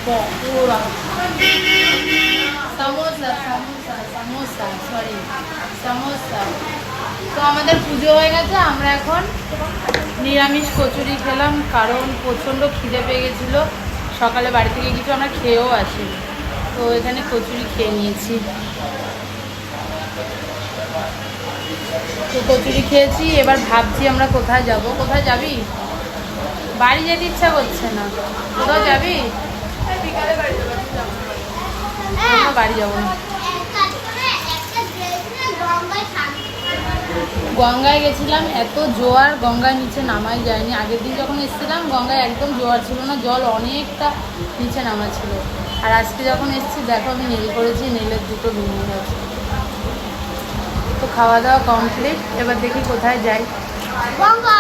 Pakora, samosa samosa samosa sorry samosa. তো আমাদের পুজো হয়ে গেছে, আমরা এখন নিরামিষ কচুরি খেলাম, কারণ প্রচণ্ড খিদে পেয়ে গেছিলো। সকালে বাড়ি থেকে কিছু আমরা খেয়েও আসি, তো এখানে কচুরি খেয়ে নিয়েছি। তো কচুরি খেয়েছি, এবার ভাবছি আমরা কোথায় যাব। কোথায় যাবি? বাড়ি যেতে ইচ্ছা করছে না, কোথাও যাবি? বিকালে বাড়ি যাবো, বাড়ি যাবো না। গঙ্গায় গেছিলাম, এত জোয়ার, গঙ্গায় নিচে নামাই যায়নি। আগের দিন যখন এসেছিলাম গঙ্গায় একদম জোয়ার ছিল না, জল অনেকটা নিচে নামা ছিল। আর আজকে যখন এসেছি দেখো আমি নেল করেছি, নেলের দুটো ভেঙে গেছে। তো খাওয়া দাওয়া কমপ্লিট, এবার দেখি কোথায় যাই। গঙ্গা